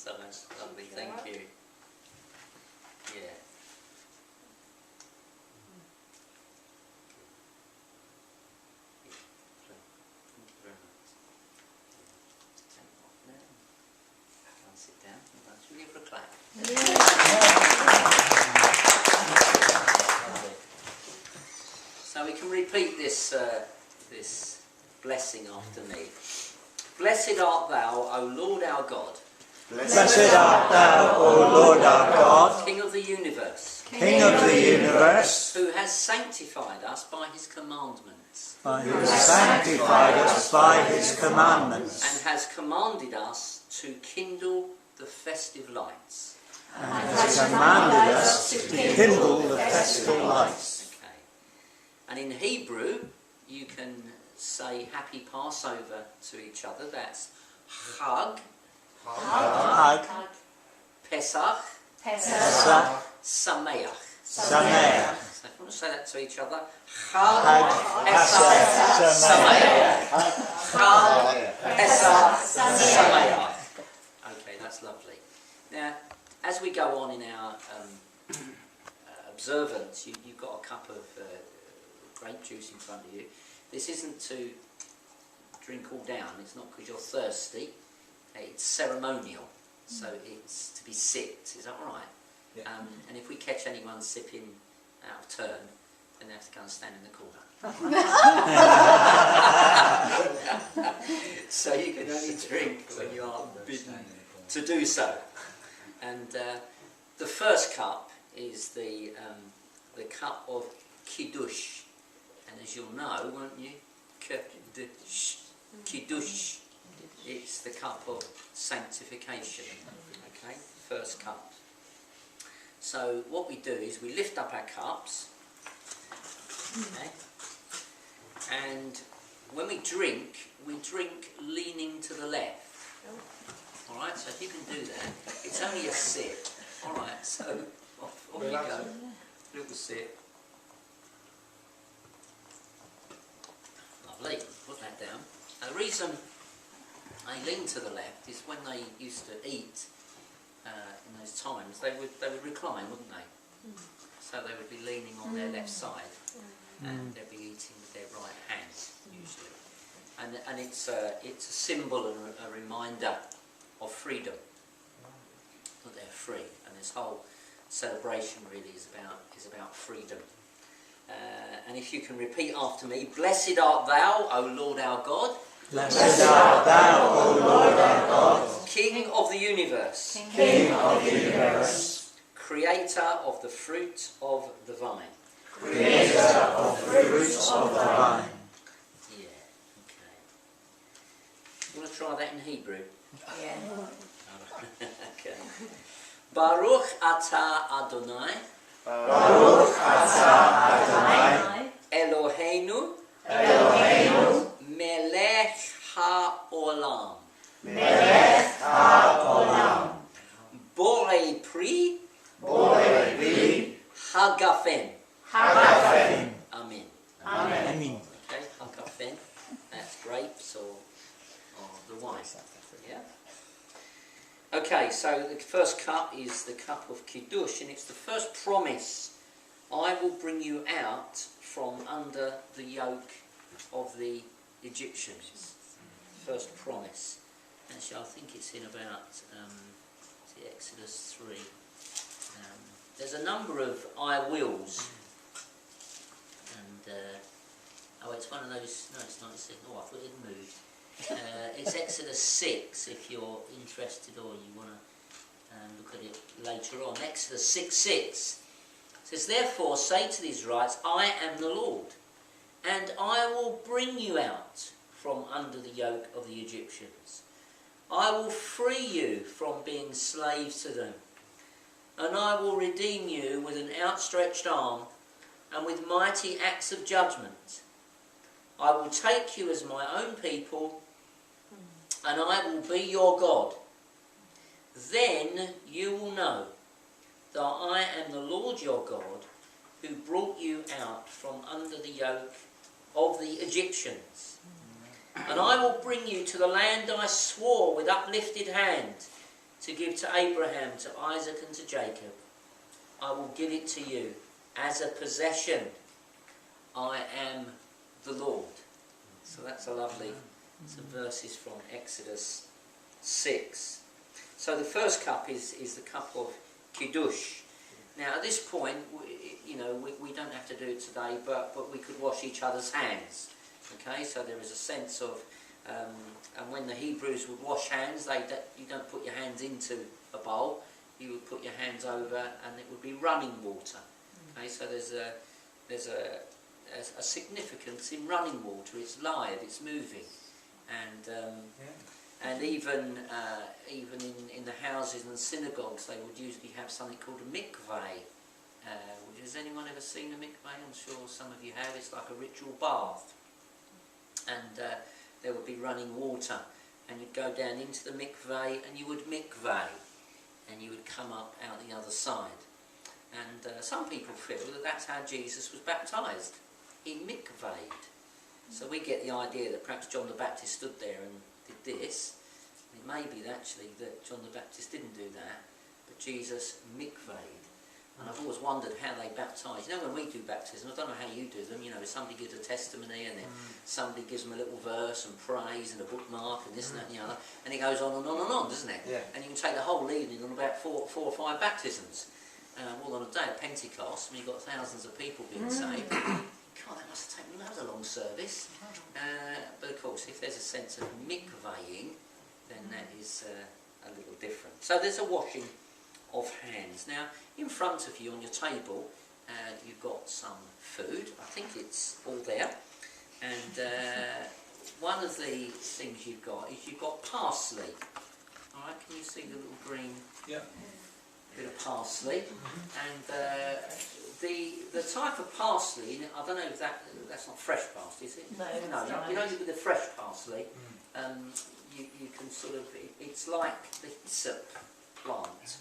So that's lovely, thank you. Yeah. Sit down. Should we give it a clap? So we can repeat this this blessing after me. Blessed art thou, O Lord our God. Blessed art thou, O Lord our God, King of the universe. King of the universe, who has sanctified us by his commandments. who has sanctified us by his commandments, And has commanded us to kindle the festive lights. and has commanded us to kindle the festive lights. Okay. And in Hebrew, you can say Happy Passover to each other. That's Chag, Chag, Pesach, Pesach, Sameach. Sameach. So if you want to say that to each other, Chag, Chag, Pesach, Sameach. Chag, Pesach, Sameach. Okay, that's lovely. Now, as we go on in our observance, you've got a cup of grape juice in front of you. This isn't to drink all down. It's not because you're thirsty. It's ceremonial, so it's to be sipped. Is that all right? Yeah. And if we catch anyone sipping out of turn, then they have to go and stand in the corner. So you can only drink when you are bidden to do so. And the first cup is the cup of Kiddush. And as you'll know, won't you? Kiddush. It's the cup of sanctification. Okay, first cup. So what we do is we lift up our cups. Okay. And when we drink leaning to the left. Alright, so if you can do that, it's only a sip. Alright, so off you go. Little sip. Lovely, put that down. And the reason they lean to the left is when they used to eat in those times, they would recline, wouldn't they? So they would be leaning on their left side, and they'd be eating with their right hand usually. And it's a symbol and a reminder of freedom, that they're free. And this whole celebration really is about freedom. And if you can repeat after me, blessed art thou, O Lord our God. Blessed art thou, O Lord our God, King of the universe. King of the universe, Creator of the fruit of the vine. Creator of the fruits of the vine. Yeah, okay. You want to try that in Hebrew? Yeah. Okay. Baruch atah Adonai. Baruch atah Adonai, Eloheinu. Eloheinu, Melech haolam. Melech haolam, Borei pri. Borei pri, Hagafen. Hagafen. Amen. Amen. Okay, Hagafen. That's grapes or the wine. Yeah. Okay, so the first cup is the cup of Kiddush, and it's the first promise. I will bring you out from under the yoke of the Egyptians. First promise. Actually, I think it's in about Exodus 3. There's a number of I wills. And, it's one of those, no it's not, it's, oh I thought it had moved. It's Exodus 6 if you're interested or you want to look at it later on. Exodus 6:6 says, therefore say to the Israelites, I am the Lord, and I will bring you out from under the yoke of the Egyptians. I will free you from being slaves to them, and I will redeem you with an outstretched arm and with mighty acts of judgment. I will take you as my own people, and I will be your God. Then you will know that I am the Lord your God, who brought you out from under the yoke of the And I will bring you to the land I swore with uplifted hand to give to Abraham, to Isaac and to Jacob, I will give it to you as a possession. I am the Lord. So that's a lovely, some verses from Exodus 6. So the first cup is the cup of Kiddush. Now at this point, we don't have to do it today, but we could wash each other's hands. Okay, so there is a sense of, and when the Hebrews would wash hands, you don't put your hands into a bowl, you would put your hands over and it would be running water. Okay, so there's a significance in running water. It's live, it's moving, and even in the houses and synagogues they would usually have something called a mikveh. Has anyone ever seen a mikveh? I'm sure some of you have. It's like a ritual bath, and there would be running water, and you'd go down into the mikveh and you would mikveh, and you would come up out the other side. And some people feel that that's how Jesus was baptised. He mikveh'd. So we get the idea that perhaps John the Baptist stood there and did this. It may be actually that John the Baptist didn't do that, but Jesus mikveh'd. And I've always wondered how they baptise. You know, when we do baptism, I don't know how you do them, somebody gives a testimony and then somebody gives them a little verse and praise and a bookmark and this and that and the other, and it goes on and on and on, doesn't it? Yeah. And you can take the whole evening on about four or five baptisms. Well, on a day of Pentecost, when you've got thousands of people being saved, God, that must have taken that was a long service. But of course, if there's a sense of mikvehing, then that is a little different. So there's a washing of hands. Now, in front of you on your table, you've got some food. I think it's all there. And one of the things you've got is you've got parsley. All right, can you see the little green bit of parsley? And the type of parsley, I don't know if that's not fresh parsley, is it? No. With the fresh parsley, you can sort of, it's like the hyssop plant.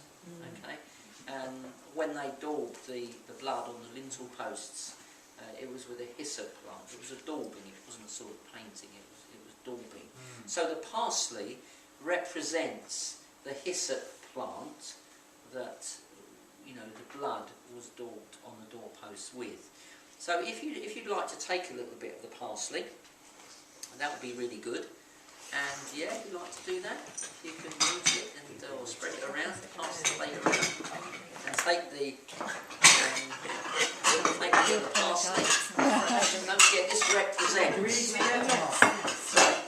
Okay, when they daubed the blood on the lintel posts, it was with a hyssop plant. It was a daubing. It wasn't sort of painting. It was daubing. So the parsley represents the hyssop plant that the blood was daubed on the doorposts with. So if you'd like to take a little bit of the parsley, that would be really good. And yeah, if you'd like to do that, you can use it and or spread it around, pass the plate around, and take the parsley. Don't forget, this represents.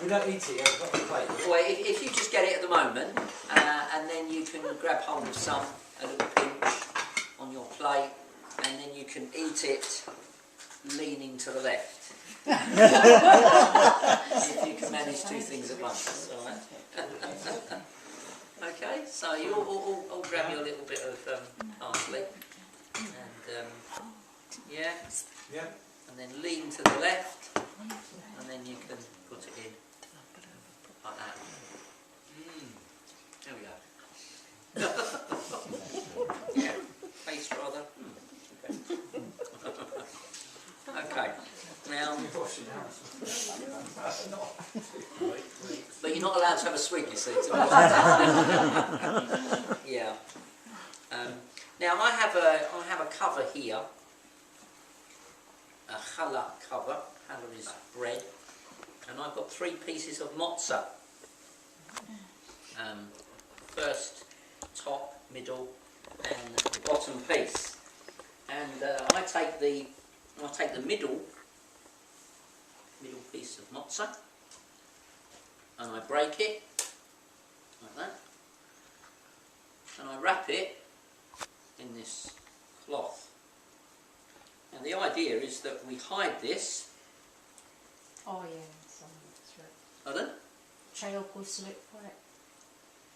We don't eat it yet, we've got the plate. Well, if you just get it at the moment, and then you can grab hold of some, a little pinch on your plate, and then you can eat it leaning to the left. If you can manage two things at once, all right? Okay, so you all grab your little bit of parsley, and and then lean to the left, and then you can put it in like that. There we go. Yeah, taste rather. Okay. Now, but you're not allowed to have a sweet, you see. Yeah. Now I have a cover here, a challah cover. Challah is bread, and I've got 3 pieces of matzah. First, top, middle, and the bottom piece. And I take the middle piece of matzah, and I break it like that, and I wrap it in this cloth. And the idea is that we hide this. Oh yeah, that's right. Pardon? Child goes to look for it.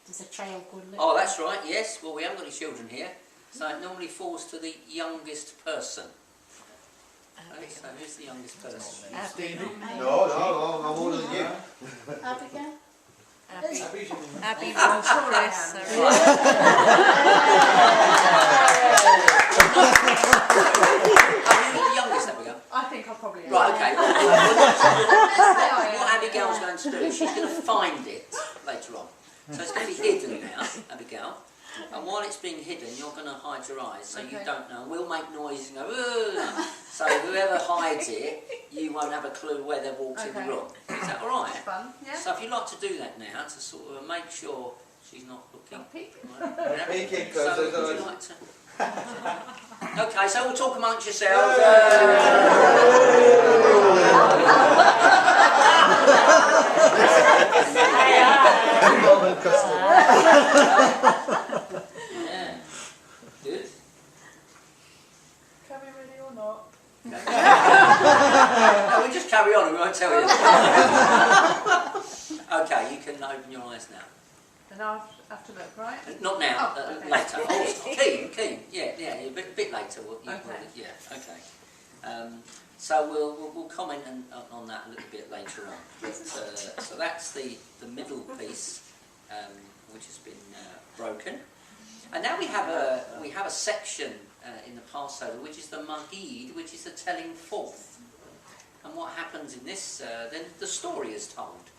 Does a child go to look Oh, that's right, yes. Well, we haven't got any children here, so it normally falls to the youngest person. Okay, so who's the youngest person? No, I'm older than you. Abigail? Abby from Taurus. Are you the youngest, Abigail? I think I'll probably... Right, okay. What Abigail's going to do is she's going to find it later on. So it's going to be hidden now, Abigail. And while it's being hidden, you're going to hide your eyes so you don't know. And we'll make noise and go, ugh. So whoever hides it, you won't have a clue where they've walked in the room. Is that all right? That's fun, yeah. So if you'd like to do that now, to sort of make sure she's not looking. Not peeking. Peeking, So close would those you eyes. like to... Okay, so we'll talk amongst yourselves. Yeah. Good. Can we ready or not? No, we just carry on and we won't tell you. Okay, you can open your eyes now. And I'll have to look, right? Not now, Oh, okay. later. Oh, keen. Yeah, a bit later. Okay. Yeah, okay. So we'll comment on that a little bit later on. But, so that's the middle piece, which has been broken. And now we have a section in the Passover, which is the Magid, which is the telling forth. And what happens in this? Then the story is told.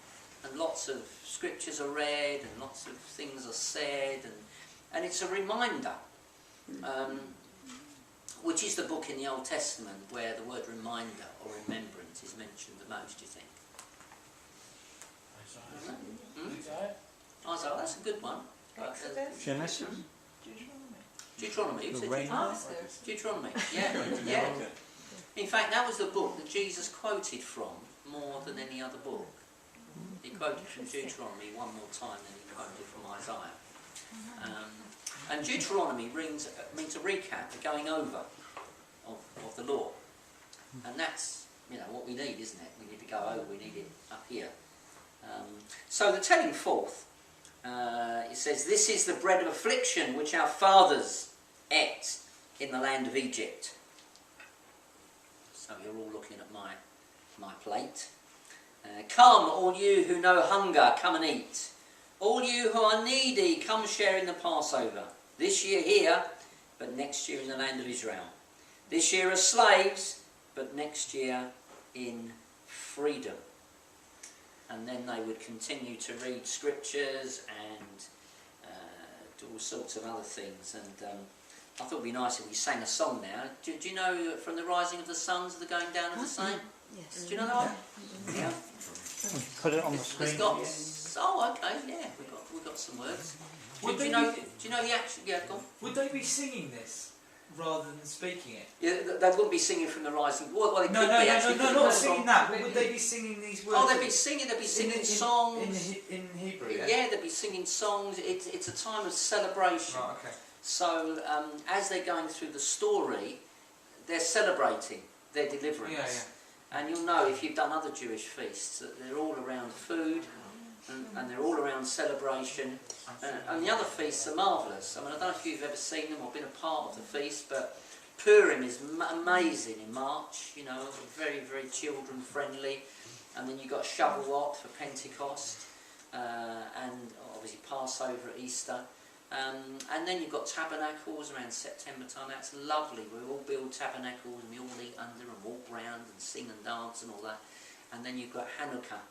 And lots of scriptures are read, and lots of things are said, and it's a reminder, which is the book in the Old Testament where the word reminder or remembrance is mentioned the most, do you think? Isaiah, that's a good one. Exodus. Genesis. Deuteronomy, you The said rain. Deuteronomy, yeah. In fact, that was the book that Jesus quoted from more than any other book. He quoted from Deuteronomy one more time than he quoted from Isaiah. And Deuteronomy means a recap, a going over of the law. And that's, what we need, isn't it? We need to go over, we need it up here. So the telling forth, it says, "This is the bread of affliction which our fathers ate in the land of Egypt." So you're all looking at my plate. "Come, all you who know hunger, come and eat. All you who are needy, come share in the Passover. This year here, but next year in the land of Israel. This year as slaves, but next year in freedom." And then they would continue to read scriptures and do all sorts of other things. And I thought it would be nice if we sang a song now. Do you know from the rising of the sun to the going down of the same? Yes. Do you know that one? Yeah. Put it on the It's screen. got, oh, okay, yeah, we've got some words. Do you know the action? Yeah, go on. Would they be singing this rather than speaking it? Yeah, they wouldn't be singing from the rising. Well, they could No, be actually. not singing that. But would they be singing these words? Oh, they'd be singing songs. In Hebrew, yeah? Yeah, they'd be singing songs. It's a time of celebration. Right, okay. So as they're going through the story, they're celebrating their deliverance. Yeah. And you'll know if you've done other Jewish feasts that they're all around food and they're all around celebration. And the other feasts are marvellous. I mean, I don't know if you've ever seen them or been a part of the feast, but Purim is amazing in March, very, very children friendly. And then you've got Shavuot for Pentecost, and obviously Passover at Easter. And then you've got tabernacles around September time. That's lovely. We all build tabernacles and we all eat under and walk round and sing and dance and all that. And then you've got Hanukkah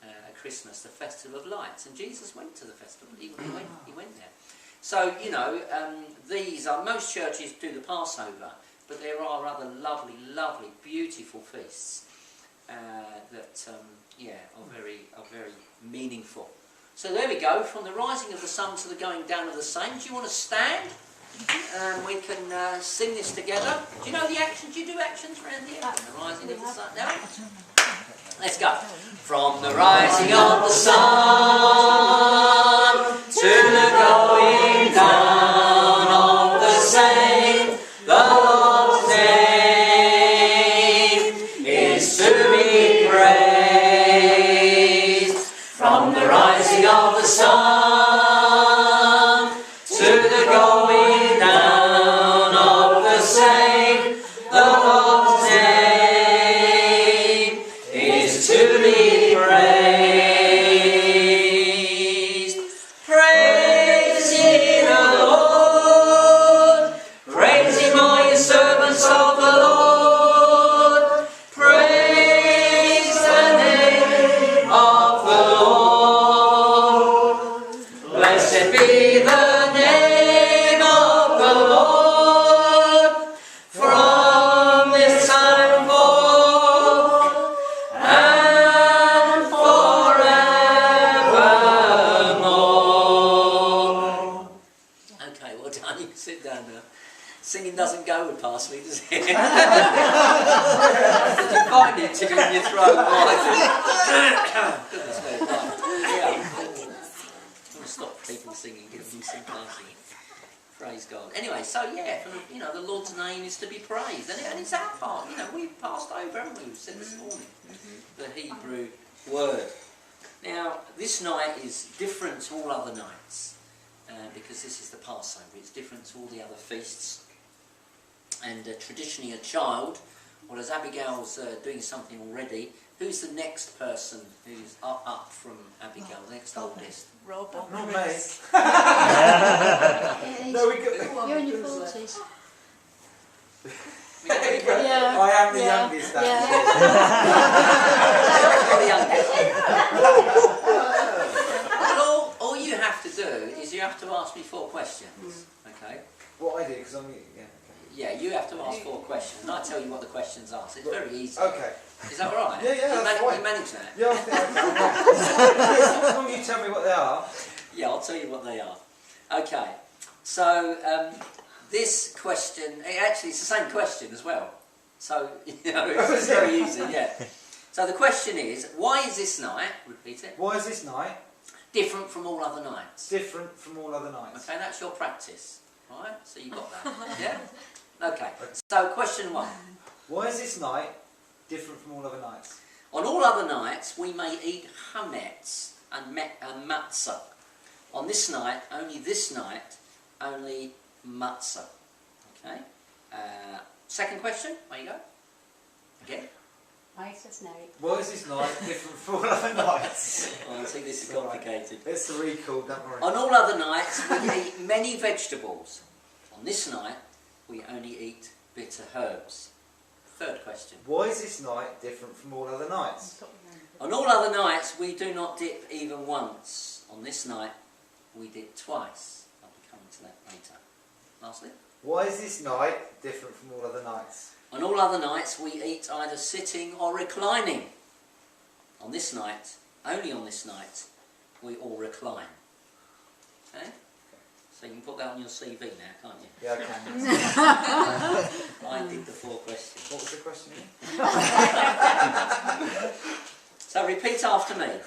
at Christmas, the Festival of Lights. And Jesus went to the festival. He went there. So, these are, most churches do the Passover, but there are other lovely, lovely, beautiful feasts that, are very meaningful. So there we go, from the rising of the sun to the going down of the same. Do you want to stand? And we can sing this together. Do you know the actions? Do you do actions around here? From the rising of the sun. No? Let's go. From the rising of the sun to the going down of the same, the Lord's name is to be praised. From the rising of the sun to the going down of the same, the Lord's name is to be praised. Blessed be the name of the Lord from this time forth and forevermore. Okay, well done. You can sit down now. Singing doesn't go with past me, does it? Did you find it tickling your throat? Goodness me, right. Yeah. I'm going to stop people singing, give them some passing. Praise God. Anyway, so yeah, the Lord's name is to be praised, and it's our part. We've passed over, haven't we? We've said this morning the Hebrew word. Now, this night is different to all other nights because this is the Passover. It's different to all the other feasts. And traditionally, a child, well, as Abigail's doing something already, who's the next person who's up from Abigail, the next oldest? Rob. Not me. No, we got. you're in your 40s. I am the youngest. Well, all you have to do is you have to ask me 4 questions. Okay? What I do, because I'm. Yeah, you have to ask 4 questions, and I tell you what the questions are. So it's very easy. Okay. Is that all right? Yeah, that's fine. You manage that? Yeah, I think as long as you tell me what they are. Yeah, I'll tell you what they are. Okay. So this question, actually, it's the same question as well. So it's very easy. Yeah. So the question is, why is this night? Repeat it. Why is this night different from all other nights? different from all other nights? Okay, that's your practice. All right. So you got that. Yeah. Okay. So question 1. Why is this night different from all other nights? On all other nights, we may eat chametz and matzah. On this night, only matzah. Okay. Second question. There you go. Again. Why is this night? Why is this night different from all other nights? Oh, I see this is complicated. It's the recall, don't worry. On all other nights, we eat many vegetables. On this night, we only eat bitter herbs. Third question. Why is this night different from all other nights? On all other nights, we do not dip even once. On this night, we dip twice. I'll be coming to that later. Lastly. Why is this night different from all other nights? On all other nights, we eat either sitting or reclining. On this night, only on this night, we all recline. Okay? So you can put that on your CV now, can't you? Yeah, I can. I did the 4 questions. What was the question again? So repeat after me.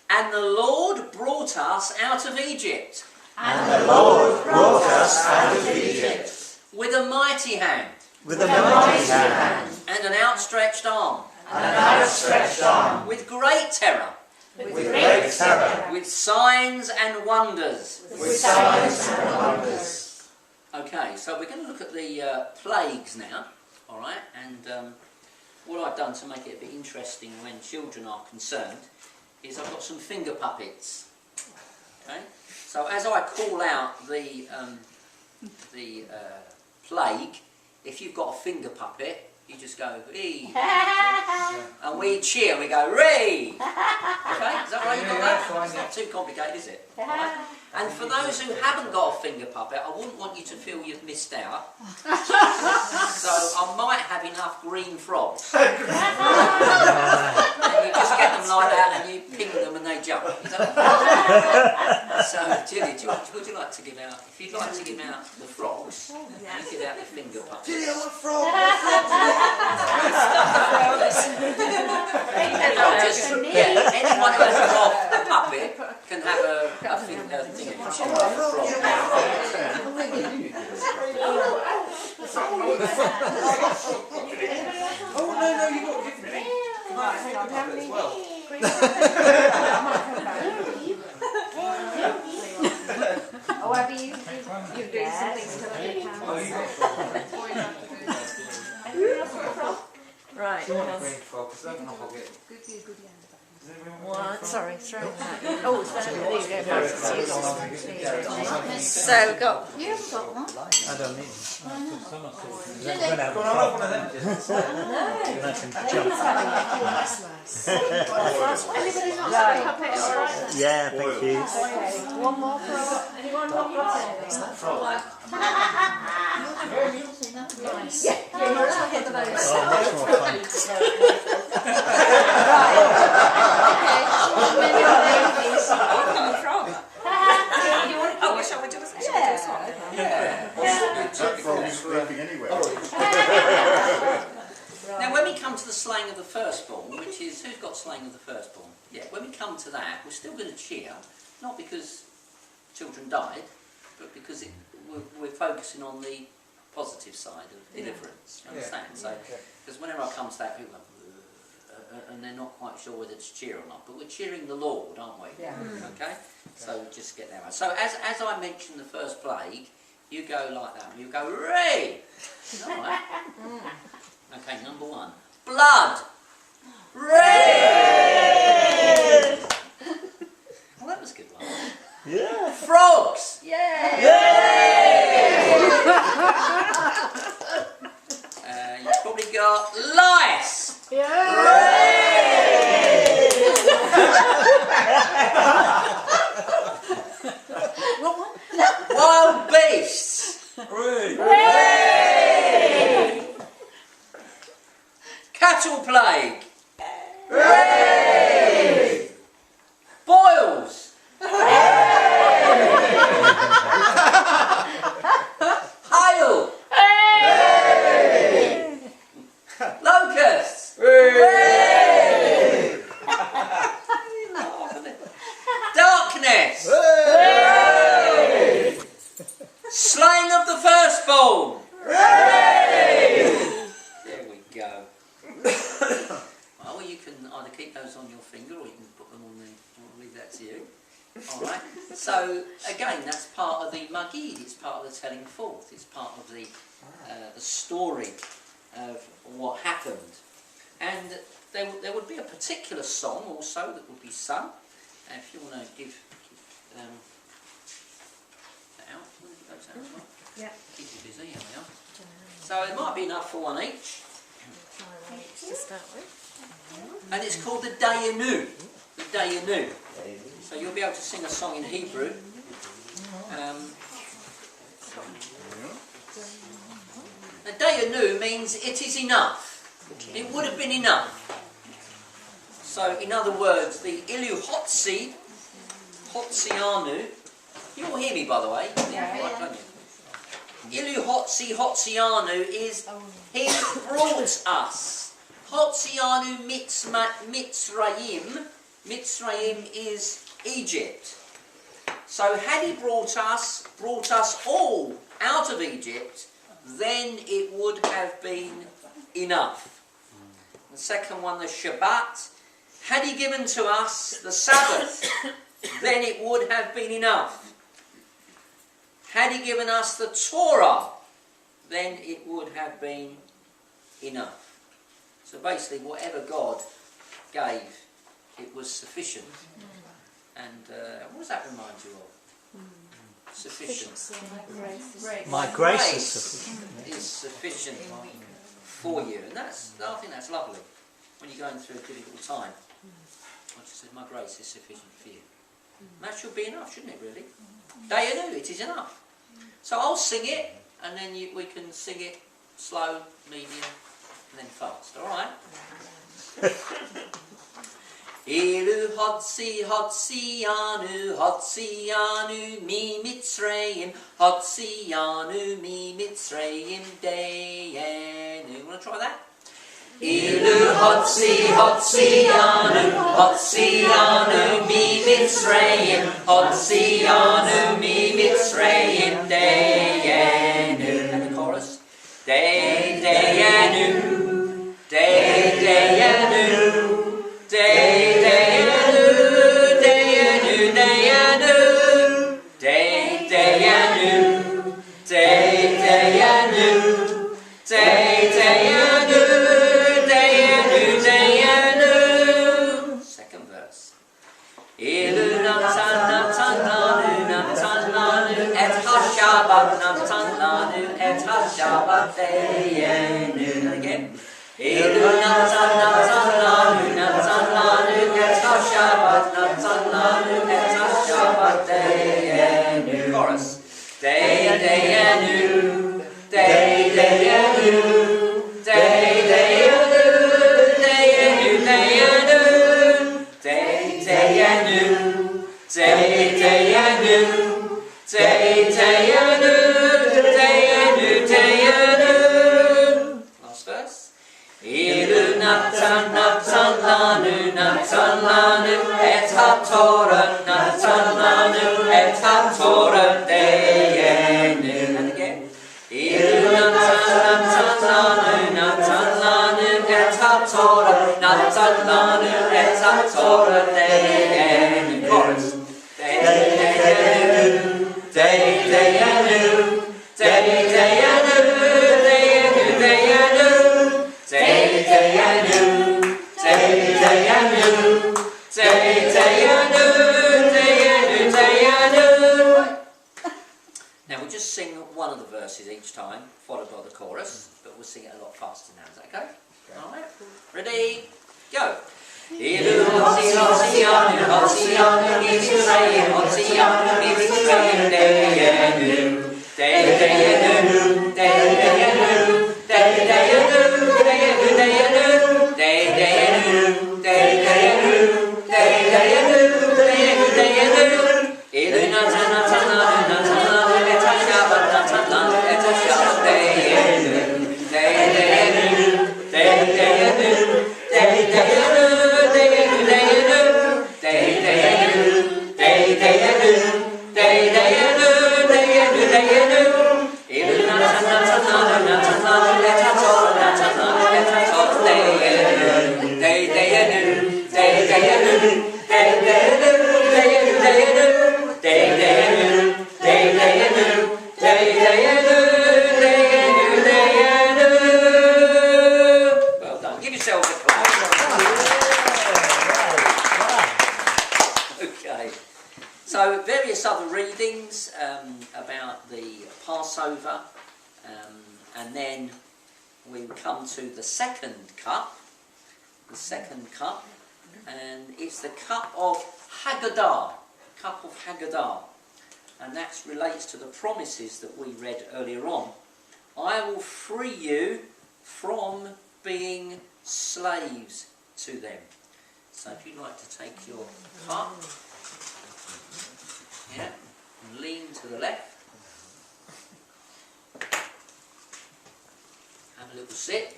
And the Lord brought us out of Egypt. And the Lord brought us out of Egypt With a mighty hand. with a mighty hand And an outstretched arm. and an outstretched arm, With great terror. with great terror, With signs and wonders. with signs and wonders. Okay, so we're going to look at the plagues now. Alright, and what I've done to make it a bit interesting when children are concerned is I've got some finger puppets. Okay, so as I call out the plague, if you've got a finger puppet, you just go, "Ee." And we cheer, we go, "Ree." Okay, is that right? You got that? It's not too complicated, is it? Right? And for those who haven't got a finger puppet, I wouldn't want you to feel you've missed out. So I might have enough green frogs. And you just get them like that and you ping them and they jump. Is that right? So, Julie, would you like to give out, if you'd like to give out the frogs, you give out the finger puppets. Julie, I want a frog! Anyone who has got a puppet can have a finger thing. Oh no, you got to give me. Come on, finger puppet as well. Oh, have you? You're doing something to the Oh, you got a frog. Right. Do you want a green frog? Because I'm going to hog it. Good, good, good. One, sorry, throw it back. Oh, there you go. So we've got. You haven't got one. I don't need it. Go on, I'll have one of them. I can jump. Anybody not got a puppet or Yeah, thank you. one more for anyone not got it? Nice. Yeah, you're not hit the nose. Oh, much more fun. Okay, maybe on ladies. Oh, shall we do this? That frog's sleeping anyway. Now, when we come to the slaying of the firstborn, which is, who's got slaying of the firstborn? Yeah, when we come to that, we're still going to cheer, not because children died, but because we're focusing on the positive side of deliverance. You understand? So, because whenever I come to that, people go, and they're not quite sure whether to cheer or not, but we're cheering the Lord, aren't we? Yeah. Okay? So just get that right. So as I mentioned the first plague, you go like that. You go, Ray! Alright. Okay, number one. Blood! Ray! Well, that was a good one. Yeah. Frogs! You've probably got lice! Wild beasts! Cattle plague! Boils! Hail! Locusts! Darkness! Slaying of the firstborn! There we go. Well, you can either keep those on your finger or you can put them on the... I'll leave that to you. Alright, so again, that's part of the Magid, it's part of the telling forth, it's part of the story of what happened. And there would be a particular song also that would be sung. If you want to give that out, will you those out as well? Yeah. Keep you busy, here we are. So it might be enough for one each. To start with. And it's called the Dayenu. The Dayenu. So you'll be able to sing a song in Hebrew. The Dayenu means it is enough. It would have been enough. So in other words, the Ilu Hotzianu, you all hear me by the way? Right, don't you? Ilu Hotzianu is he brought us. Hotzianu Mitzrayim. Mitzrayim is Egypt. So had he brought us all out of Egypt, then it would have been enough. The second one, the Shabbat. Had he given to us the Sabbath, then it would have been enough. Had he given us the Torah, then it would have been enough. So basically, whatever God gave, it was sufficient. And what does that remind you of? Sufficient. My grace is sufficient. Is sufficient for you. And I think that's lovely. When you're going through a difficult time. I just said, my grace is sufficient for you. And that should be enough, shouldn't it, really? Dayenu, it is enough. So I'll sing it, and then we can sing it slow, medium, and then fast. Alright? Ilu Hotzianu mi Mitzrayim, Hotzianu mi Mitzrayim Dayenu. Want to try that? Ilu Hotzianu mi Mitzrayim, Hotzianu mi Mitzrayim Dayenu. And the chorus. Dayenu, Dayenu, Dayenu, Dayenu, Dayenu, Dayenu, Dayenu, Dayenu, Dayenu, Dayenu. Second verse. Shabbat Natan Lanu Et HaShabbat Deyenu. And again. Ilu Natan Natan Lanu Natan Lanu Et HaShabbat Natan Lanu Et HaShabbat Deyenu. Chorus. Deyenu. Deyenu. Last verse. Ilu Natan Natan Lanu Natan Lanu Et HaTorah Natan Lanu Et HaTorah Deyenu. And again. Ilu Natan Natan Lanu Natan Lanu Et HaTorah Natan Lanu Et HaTorah Deyenu. Chorus. Deyenu. Deyenu. Now we'll just sing one of the verses each time, followed by the chorus, but we'll sing it a lot faster now. Is that okay? Alright. Ready? Go. Ilu Hosianu, Hosianu, Israel, Hosianu, Israel, Deyenu, Deyenu, Deyenu, Deyenu, Deyenu, Deyenu, Deyenu, Deyenu, Deyenu, Ilu Natan Natan Lanu Natan Lanu Et HaShabbat Natan Lanu Et HaShabbat Deyenu, Deyenu, Deyenu, Deyenu. Well done. Give yourselves a clap. Okay. So various other readings about the Passover, and then we come to the second cup, and it's the cup of Haggadah, and that relates to the promises that we read earlier on. I will free you from being slaves to them. So if you'd like to take your cup, yeah, and lean to the left, have a little sip.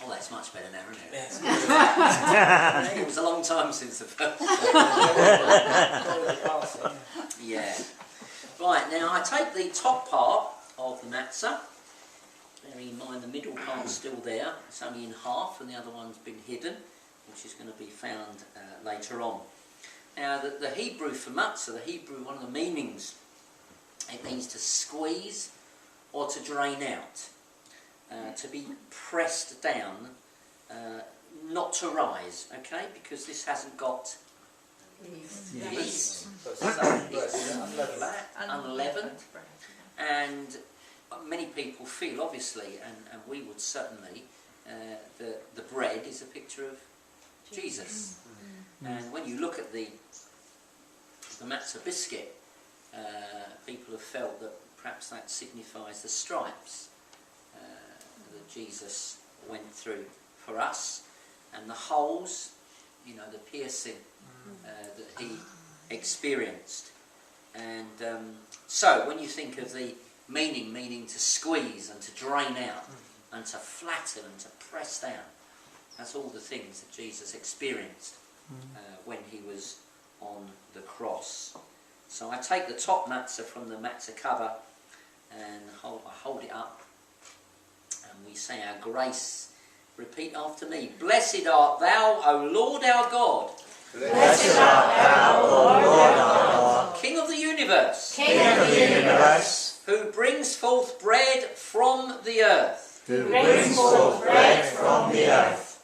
Oh, that's much better now, isn't it? Yes. It was a long time since the first one. Yeah. Right, now I take the top part of the matzah. Bearing in mind the middle part's still there. It's only in half and the other one's been hidden, which is going to be found later on. Now the Hebrew for matzah, one of the meanings, it means to squeeze or to drain out. To be pressed down, not to rise, okay? Because this hasn't got yeast. So it's flat, unleavened. And many people feel, obviously, and we would certainly, the bread is a picture of Jesus. And when you look at the matzah biscuit, people have felt that perhaps that signifies the stripes that Jesus went through for us, and the holes, you know, the piercing that he experienced. And so when you think of the meaning to squeeze and to drain out and to flatten and to press down, that's all the things that Jesus experienced when he was on the cross. So I take the top matzah from the matzah cover and I hold it up, and we say our grace. Repeat after me. Blessed art thou, O Lord our God. Blessed art thou, O Lord our God, King of the universe. King of the universe, Who brings forth bread from the earth. who brings forth bread from the earth.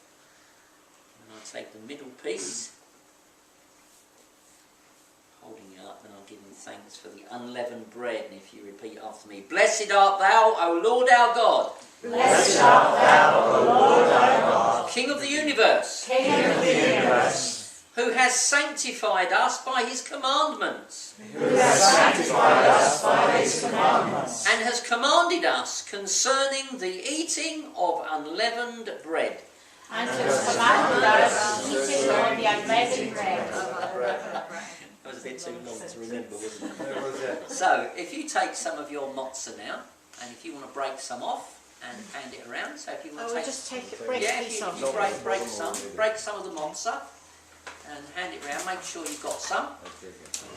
And I'll take the middle piece, holding it up, and I'll give him thanks for the unleavened bread. And if you repeat after me, blessed art thou, O Lord our God. Blessed art thou, O Lord our God, King of the universe. King of the universe, Who has sanctified us by his commandments. who has sanctified us by his commandments, And has commanded us concerning the eating of unleavened bread. And has commanded us eating of the unleavened bread. That was a bit too long to remember, wasn't it? So, if you take some of your matzah now, and if you want to break some off and hand it around, so if you want Oh, to we'll take, just take it, break yeah, a if piece you, off. you break some of the matzah and hand it round. Make sure you've got some,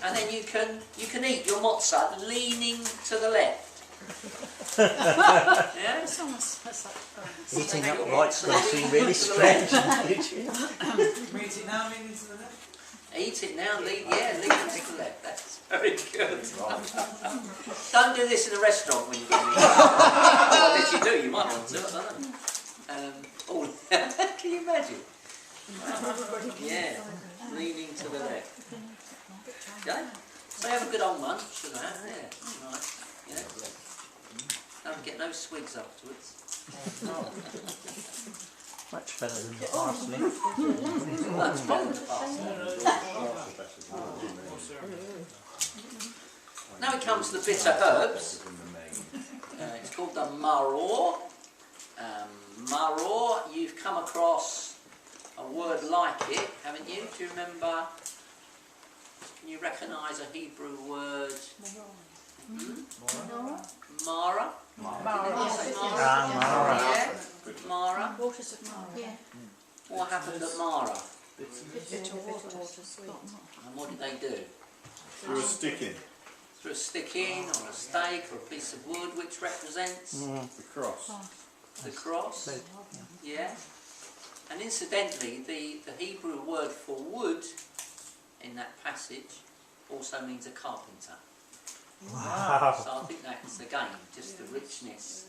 and then you can eat your matzah leaning to the left. Yeah. It's almost, it's like, eating Take up your right matzah grassy, leaning really to the left. strange. Meet it now, meaning to the left. Eat it now, lean to the left. That's very good. Don't do this in a restaurant when you're going to eat. Well, unless you do, you might want to, I don't know. Can you imagine? Yeah, leaning to the left. Okay? So have a good old munch of that, yeah. Nice. Yeah. Don't get no swigs afterwards. Much better than the parsley. Much better than the pasta. Now we come to the bitter herbs. It's called the maror. Maror, you've come across a word like it, haven't you? Do you remember? Can you recognise a Hebrew word? Mara? Mara. Yeah? Mara. waters of Mara. Yeah. What happened at Mara? Bitter water, sweet. And what did they do? Through a stick in. Threw a stick in, or a stake, or a piece of wood, which represents The cross. the cross. Yeah. And incidentally, the Hebrew word for wood in that passage also means a carpenter. Wow. So I think that's again just the richness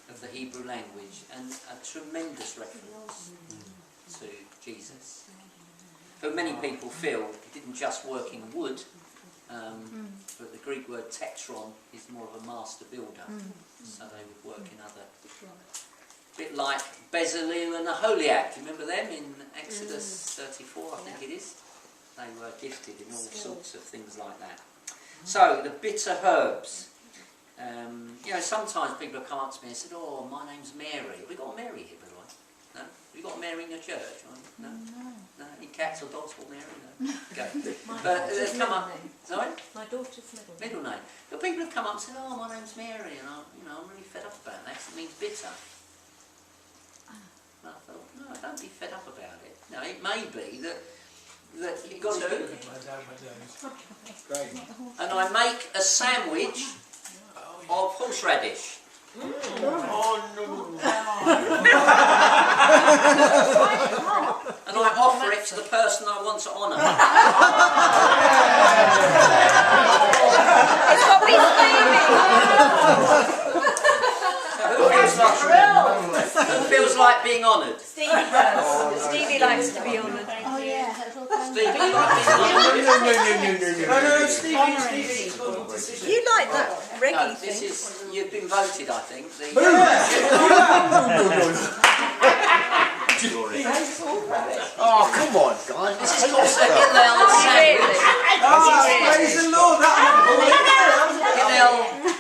of the Hebrew language and a tremendous reference to Jesus. But many people feel it didn't just work in wood, but the Greek word tetron is more of a master builder, so they would work in other, bit like Bezalel and Aholiab. Do you remember them in Exodus 34, I think it is? They were gifted in all sorts of things like that. So, the bitter herbs. You know, sometimes people have come up to me and said, oh, my name's Mary. Have we got a Mary here, by the way? No? Have you got a Mary in your church? No? No? Any cats or dogs called Mary? No? Okay. But they've come up... Sorry? My daughter's Middle name. But people have come up and said, oh, my name's Mary, and I'm really fed up about that. It means bitter. And I thought, no, don't be fed up about it. Now, it may be that you've got to... Great. And I make a sandwich of horseradish. And I offer it to the person I want to honour. Who feels like being honoured? Stevie does. Stevie likes to be honoured. Oh yeah, that's all kind Steve, you like being honoured? No, Stevie. You like that reggae No, this is, you've been voted, I think. Oh, come on, guys. This is called the Hillel sandwich. Praise the Lord.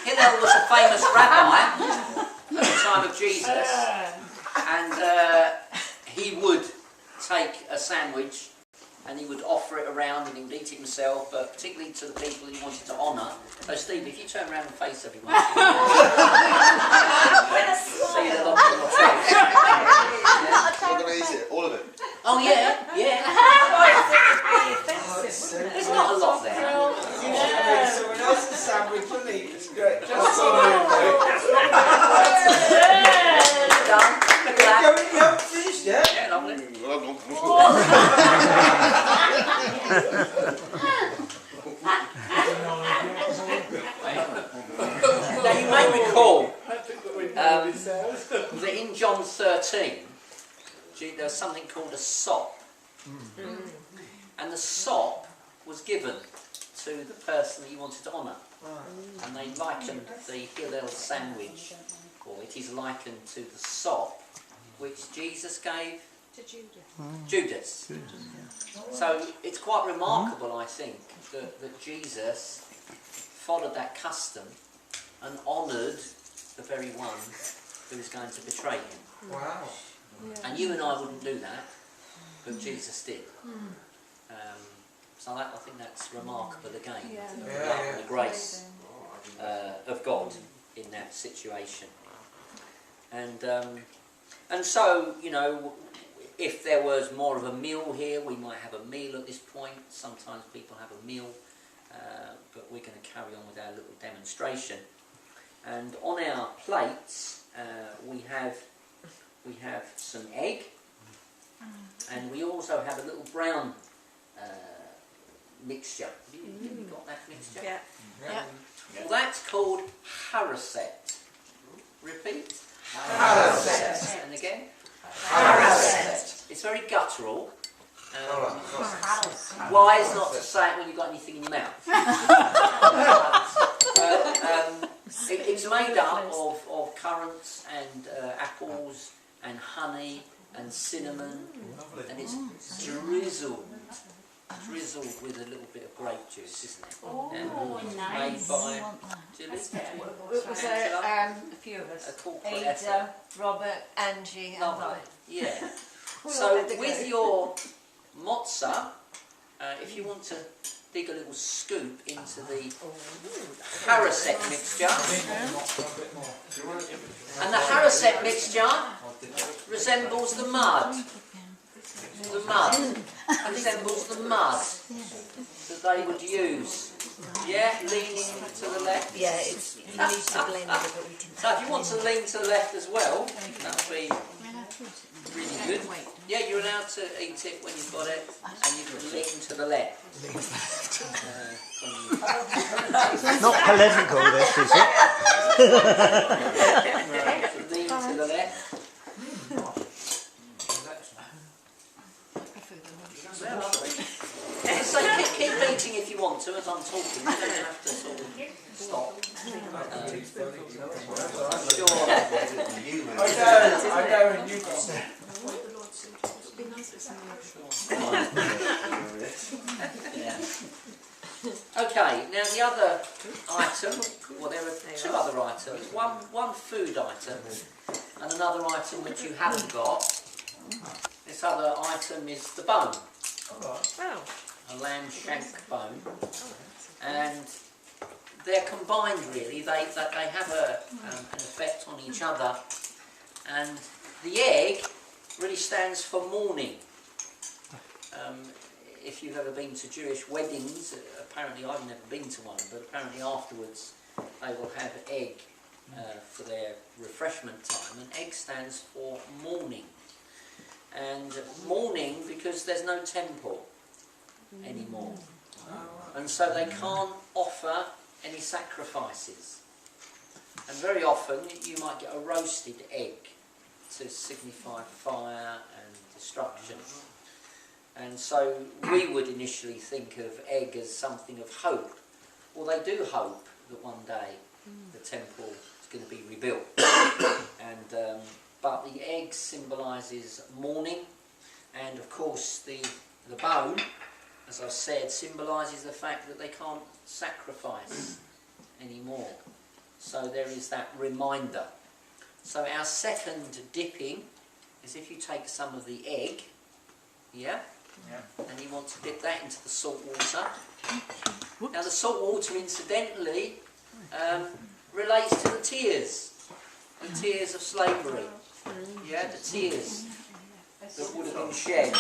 Hillel was a famous rabbi at the time of Jesus, and he would take a sandwich and he would offer it around and he would eat it himself, but particularly to the people he wanted to honour. So Steve, if you turn around and face everyone, see the look on your face. Yeah. We're going to eat it, all of it. Oh yeah, yeah. There's not a lot there. Someone else's sandwich will eat. It's great. Just Done. Look at that. you haven't finished yet? Yeah, lovely. Now you may recall that in John 13 there's something called a sop, and the sop was given to the person that you wanted to honour. And they likened the Hillel sandwich, or it is likened to the sop which Jesus gave To Judas. So it's quite remarkable, I think, that Jesus followed that custom and honoured the very one who was going to betray him. Wow. And you and I wouldn't do that, but Jesus did. So I think that's remarkable again, the love and the grace of God in that situation. And so, you know, if there was more of a meal here, we might have a meal at this point. Sometimes people have a meal, but we're going to carry on with our little demonstration. And on our plates, we have some egg, and we also have a little brown mixture. Have you got that mixture? Yeah. Well, that's called haraset. Repeat. Haraset. And again. Haraset. It's very guttural. Wise not to say it when you've got anything in your mouth. It's made up of currants and apples and honey and cinnamon, and it's drizzled with a little bit of grape juice, isn't it? Oh, Made nice. by Julie. It was a few of us. A corporate effort. Ada, Robert, Angie, and Lovely. I. Yeah. We all So had to go. with your mozza, if you want to dig a little scoop into the haraset mixture, and the haraset mixture resembles the mud. The mud resembles the mud that they would use. Yeah, leaning to the left. Yeah, it's, you need to blend it, but we didn't. So if you want to lean to the left as well, that would be really good. Yeah, you're allowed to eat it when you've got it, and you can lean to the left. Not polemical, this, is it? Lean to the left. So keep eating if you want to as I'm talking. You don't have to sort of stop. I'm sure. I go and you got it. Yeah. Okay, now the other item, well there are two other items. One food item and another item which you haven't got. This other item is the bone. A lamb shank bone. And they're combined really, they have an effect on each other. And the egg really stands for mourning. If you've ever been to Jewish weddings, apparently I've never been to one, but apparently afterwards they will have egg for their refreshment time. And egg stands for mourning. And mourning because there's no temple anymore. And so they can't offer any sacrifices. And very often you might get a roasted egg to signify fire and destruction. And so we would initially think of egg as something of hope. Well, they do hope that one day the temple is going to be rebuilt. And but the egg symbolises mourning, and of course the bone, as I've said, symbolises the fact that they can't sacrifice anymore. So there is that reminder. So our second dipping is if you take some of the egg, yeah, and you want to dip that into the salt water. Now the salt water, incidentally, relates to the tears of slavery. Yeah, the tears that would have been shed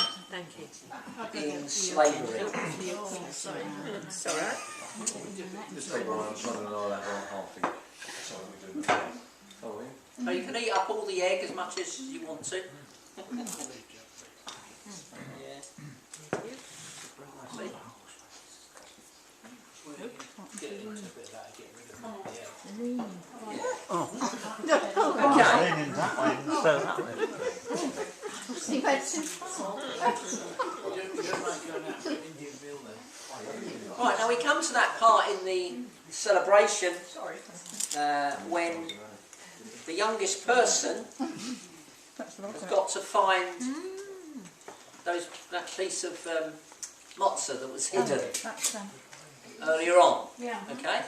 in slavery. It's alright. Just take one and I'll have half thing. So you can eat up all the egg as much as you want to. Yeah. See? Leaning that way and so that way. Right, now we come come to that part in the celebration Sorry. when the youngest person has got to find that piece of matzah that was hidden earlier on. Yeah. Okay?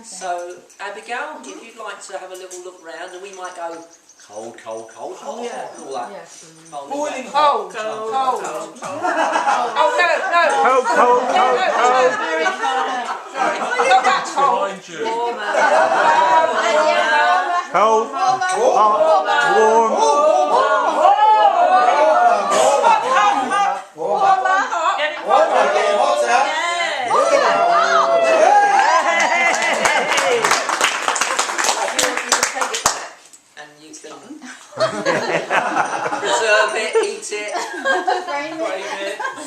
So, Abigail, if you'd like to have a little look round, and we might go cold, cold, cold, hot, Oh, yeah. hot, and all that. Yeah. Cold, Boiling and hot. Cold. Cold. Oh, no. Cold, cold, cold, cold. Not that cold. Behind you. Cold, hot, warm. Get it you can take it back, and you can preserve it, eat it,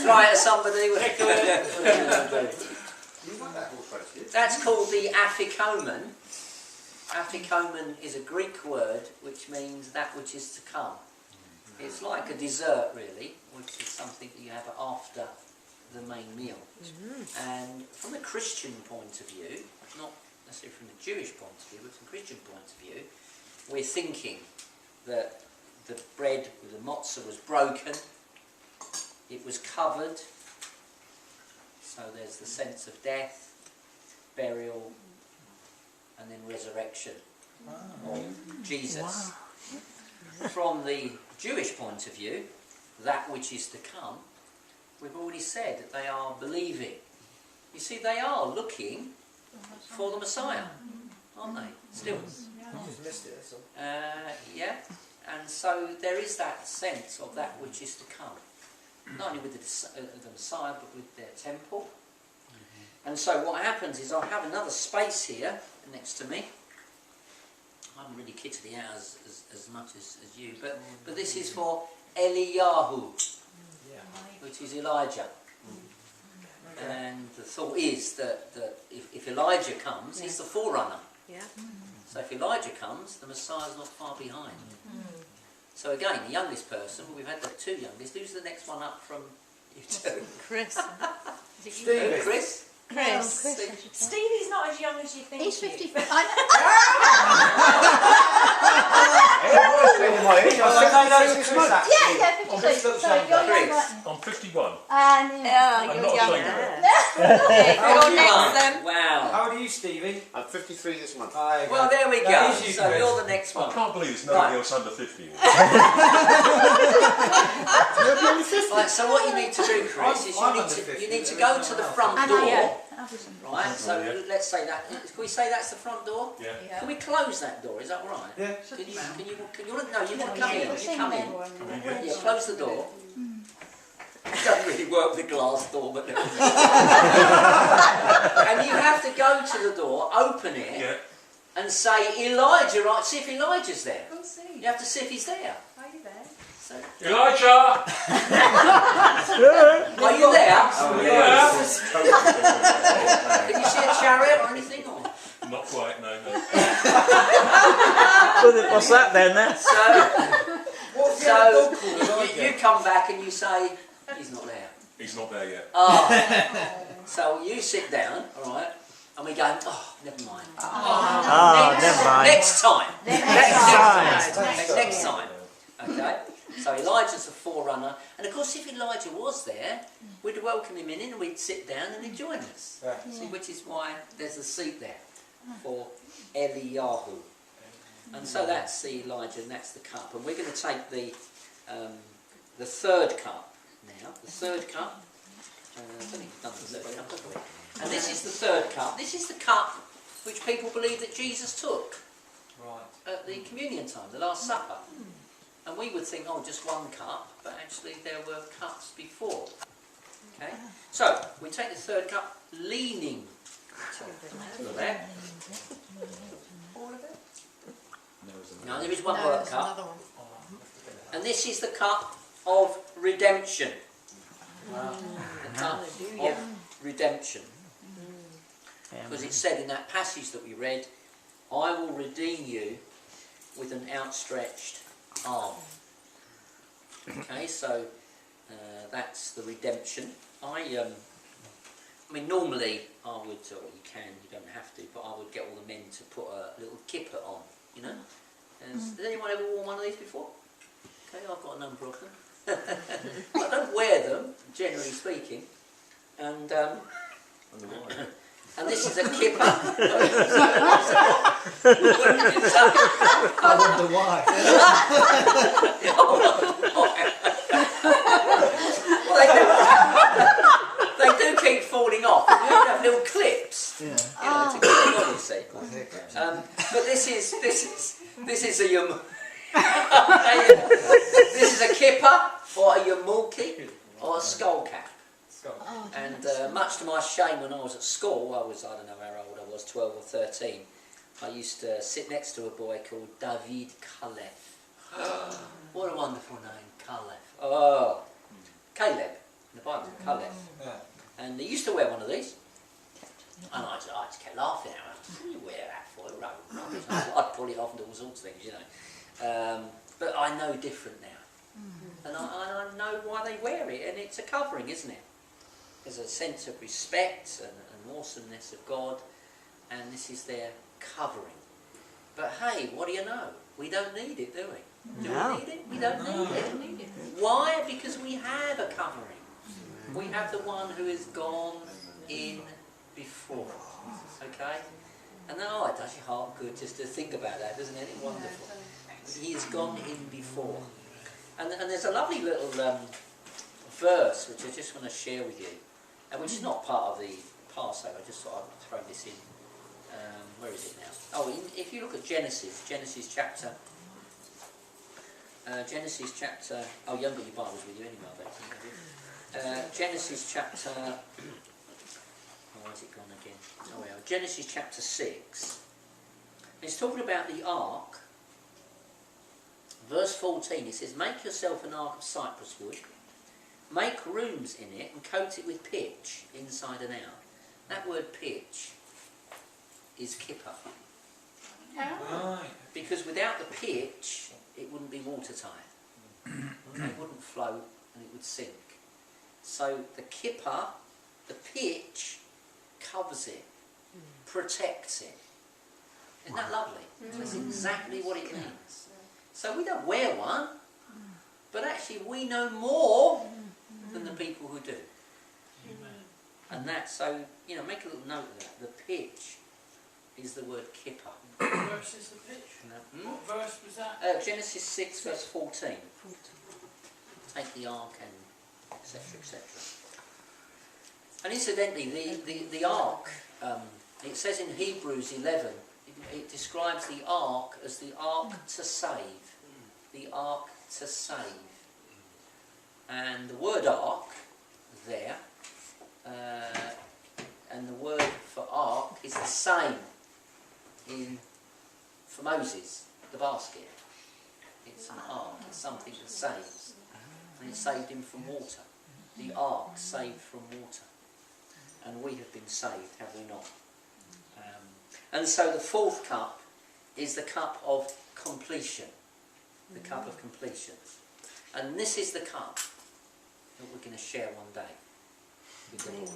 fry it at somebody, whatever. That's called the afikomen. Afikomen is a Greek word which means that which is to come. It's like a dessert, really, which is something that you have after the main meal. And from a Christian point of view, not necessarily from the Jewish point of view, but from a Christian point of view, we're thinking that the bread with the matzah was broken, it was covered, so there's the sense of death, burial, and then resurrection of Jesus. From the Jewish point of view, that which is to come, we've already said that they are believing. You see, they are looking for the Messiah, aren't they? Still. Yeah. And so there is that sense of that which is to come. Not only with the Messiah, but with their temple. And so what happens is I have another space here next to me. I haven't really kitted it out as much as you, but this is for Eliyahu, which is Elijah. And the thought is that if Elijah comes, he's the forerunner. So if Elijah comes, the Messiah's not far behind. So again, the youngest person, we've had the two youngest. Who's the next one up from you two? Chris. Stevie. Chris? Stevie's not as young as you think. He's he is. 55. Yeah, 52. So you're young, Chris. right? I'm 51. And Yeah, I'm you're not younger. younger. You're next then. Wow. How old are you, Stevie? I'm 53 this month. Well, there we go. That is you, So Chris. you're the next I one. can't believe there's nobody else under 50. Right, so what you need to do, Chris, is I'm you under 50, need to but go there's to no the one else. front I know, door. yeah. Right, so Yeah. let's say that. Can we say that's the front door? Yeah. Can we close that door? Is that all right? Yeah. Can you want to come in? You come in. Yeah. Yeah, close the door. It doesn't really work with the glass door, but and you have to go to the door, open it, Yeah. and say Elijah. Right, see if Elijah's there. We'll see. You have to see if he's there. Are you there? So, Elijah! are you there? Oh, Yeah. Can you see a chariot or anything? Or? Not quite, no. What's that then? What's the So other dog called? you come back and you say he's not there. He's not there yet. So you sit down, all right, and we go. Oh, never mind. Ah, never mind. Next time. Next time. time. Okay. So Elijah's the forerunner, and of course, if Elijah was there, we'd welcome him in and we'd sit down and he'd join us. Yeah. See, which is why there's a seat there for Eliyahu. And so that's the Elijah, and that's the cup. And we're going to take the third cup now. The third cup. I don't think we've done the third cup, have we? And this is the third cup. This is the cup which people believe that Jesus took Right. at the communion time, the Last Supper. And we would think, oh, just one cup, but actually there were cups before. Okay? So, we take the third cup, leaning to the left. All of it? No, there is one more cup. And this is the cup of redemption. The cup of redemption. Because it said in that passage that we read, I will redeem you with an outstretched arm. Okay, so that's the redemption. I I mean, normally I would, or you don't have to, but I would get all the men to put a little kipper on, you know. Has anyone ever worn one of these before? Okay, I've got a number of them. I don't wear them, generally speaking, and and this is a kipper. I wonder why. Well, they do keep falling off. You have little clips, Yeah. you know, to keep them on, you see. But this is a this is a kipper or a yamulki or a skull cap. Oh, And much to my shame, when I was at school, I don't know how old I was, 12 or 13, I used to sit next to a boy called David Caleb. What a wonderful name, Caleb. Oh, Caleb, in the Bible, Caleb. And he used to wear one of these. And I just kept laughing at him. What do you wear that for? Rubbish. I'd pull it off and do all sorts of things, you know. But I know different now. And I know why they wear it, and it's a covering, isn't it? There's a sense of respect and awesomeness of God, and this is their covering. But hey, what do you know? We don't need it, do we? Do we need it? We don't need it. Why? Because we have a covering. We have the one who has gone in before. Okay? And then, it does your heart good just to think about that, doesn't it? It's wonderful. He has gone in before. And there's a lovely little verse which I just want to share with you, and which is not part of the Passover. I just thought I'd throw this in. Where is it now? Oh, if you look at Genesis chapter. Oh, you haven't got your Bibles with you anyway, I don't think. Genesis chapter. Where's it gone again? Oh, well, Genesis chapter 6. It's talking about the ark. Verse 14, it says, "Make yourself an ark of cypress wood, make rooms in it and coat it with pitch inside and out." That word pitch is kippah. Because without the pitch, it wouldn't be watertight. It wouldn't float and it would sink. So the kippah, the pitch, covers it, protects it. Isn't that lovely? That's exactly what it means. So we don't wear one, but actually we know more than the people who do. And that, so, you know, make a little note of that. The pitch is the word kippah. What verse is the pitch? What verse was that? Genesis 6 verse 14. Take the ark and etc. etc. And incidentally, the ark, it says in Hebrews 11, it describes the ark as the ark to save. The ark to save. And the word ark there, and the word for ark is the same for Moses, the basket. It's an ark, it's something that saves. And it saved him from water. The ark saved from water. And we have been saved, have we not? And so the fourth cup is the cup of completion. The cup of completion. And this is the cup that we're going to share one day with the Lord.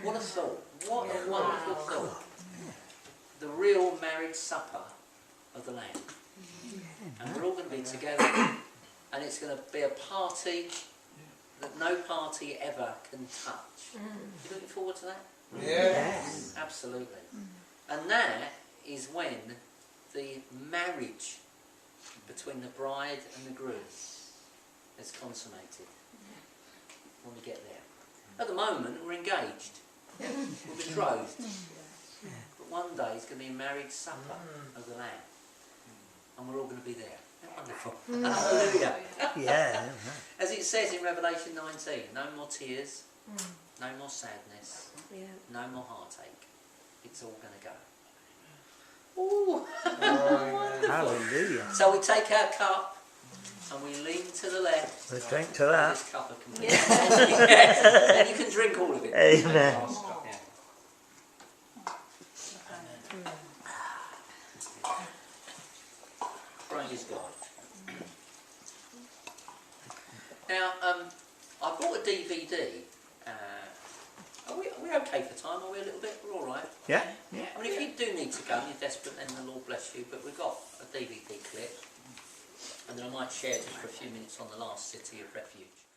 What a thought. What a wonderful thought. The real marriage supper of the Lamb. And we're all going to be together, and it's going to be a party that no party ever can touch. You looking forward to that? Yes. Absolutely. And that is when the marriage between the bride and the groom is consummated. When we get there. At the moment, we're engaged. We're betrothed. But one day it's going to be a marriage supper of the Lamb. And we're all going to be there. Isn't that wonderful? Hallelujah. Yeah. As it says in Revelation 19, no more tears, no more sadness, no more heartache. It's all going to go. Ooh. Hallelujah. So we take our cup and we lean to the left. We drink to that. This cup of completion. Yes. And you can drink all of it. Amen. Yeah. Praise God. Now, I bought a DVD a little bit? We're all right. Yeah? I mean, if you do need to go and you're desperate, then the Lord bless you. But we've got a DVD clip, and then I might share just for a few minutes on the last City of Refuge.